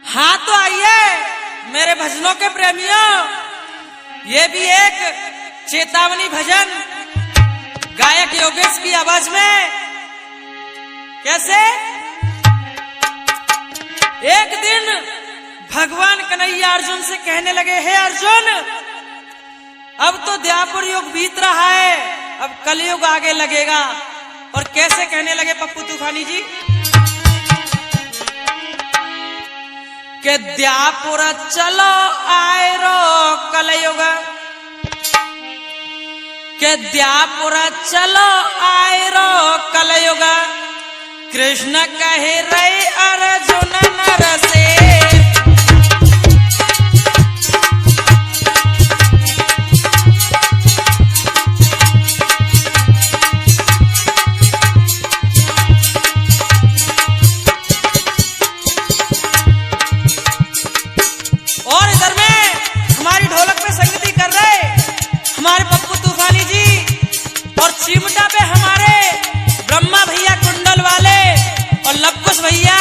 हाँ तो आइए मेरे भजनों के प्रेमियों, ये भी एक चेतावनी भजन गायक योगेश की आवाज में। कैसे? एक दिन भगवान कन्हैया अर्जुन से कहने लगे, हे अर्जुन, अब तो द्वापर युग बीत रहा है, अब कलयुग आगे लगेगा। और कैसे कहने लगे पप्पू तूफानी जी के द्वापर चलो आए रो कलयुग, के द्वापर चलो आए रो कलयुग, कृष्ण कहे रे अर्जुन नर से। और इधर में हमारी ढोलक पे संगति कर रहे हमारे पप्पू तूफानी जी, और चिमटा पे हमारे ब्रह्मा भैया कुंडल वाले और लवकुश भैया,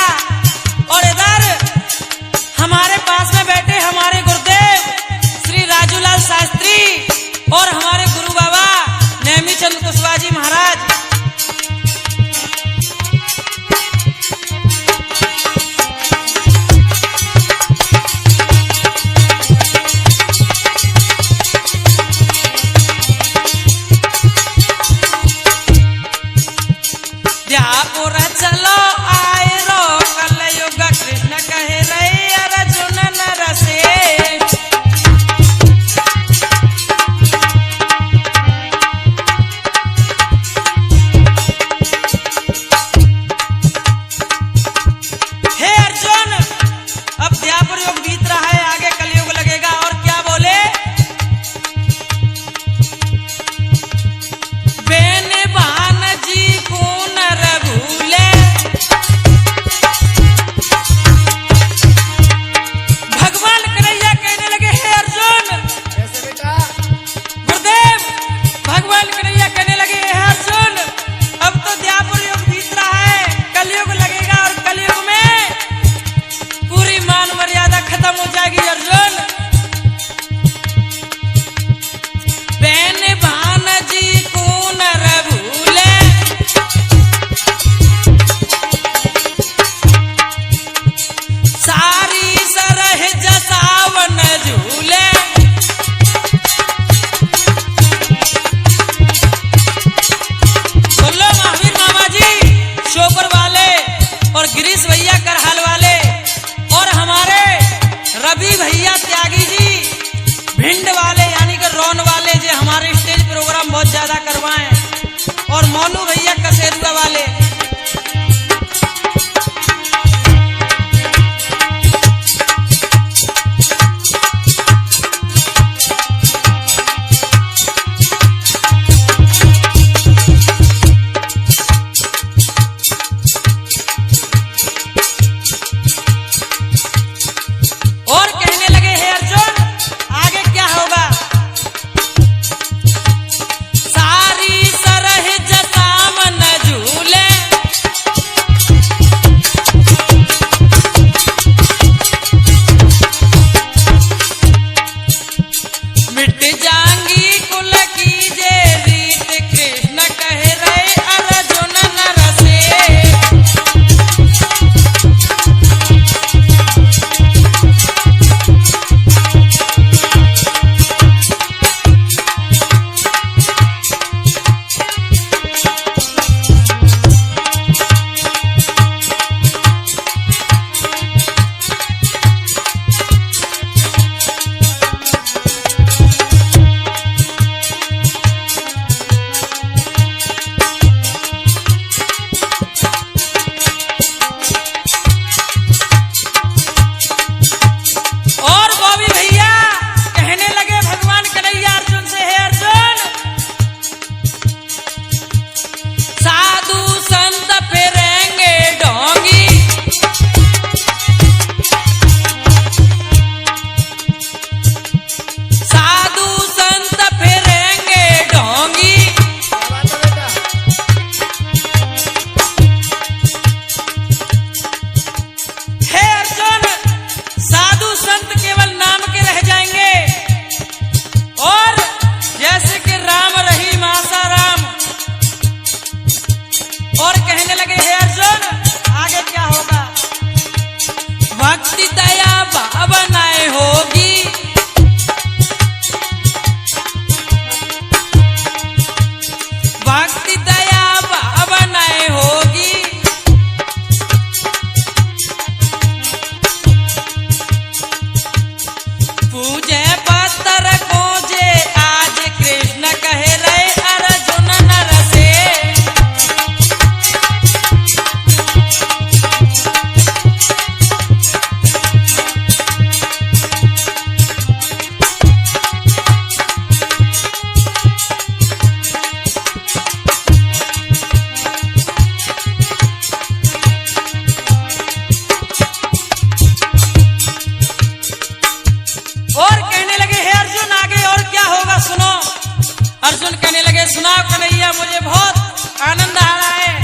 भैया मुझे बहुत आनंद आ रहा है।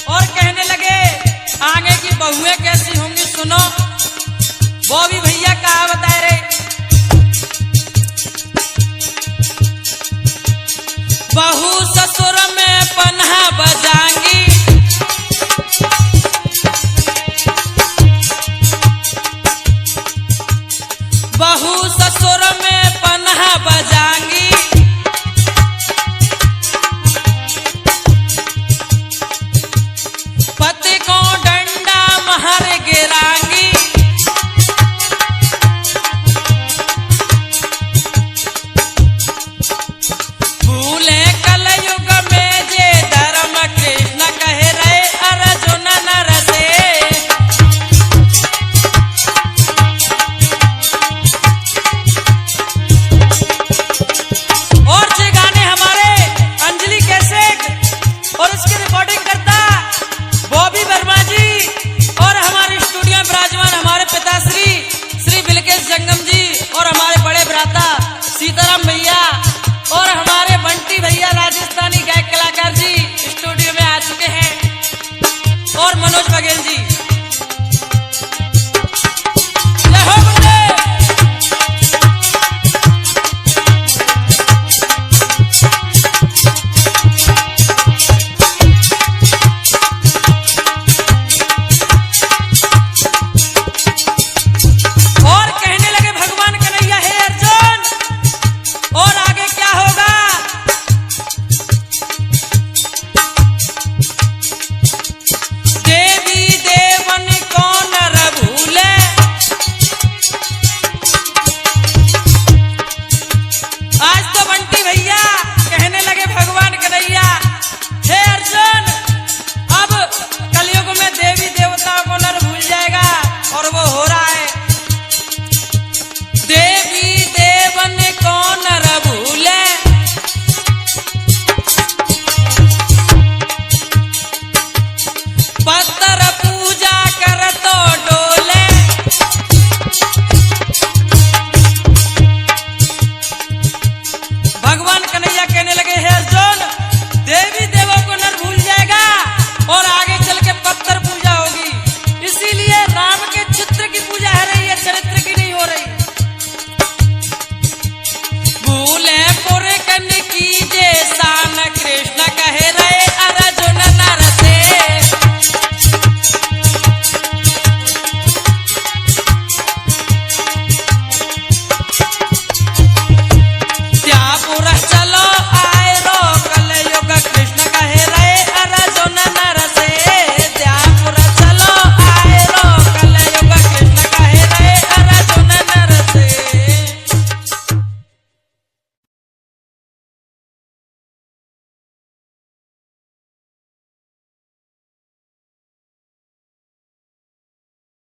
और कहने लगे आगे की बहुएं कैसी होंगी सुनो। वो भी भैया कहावत है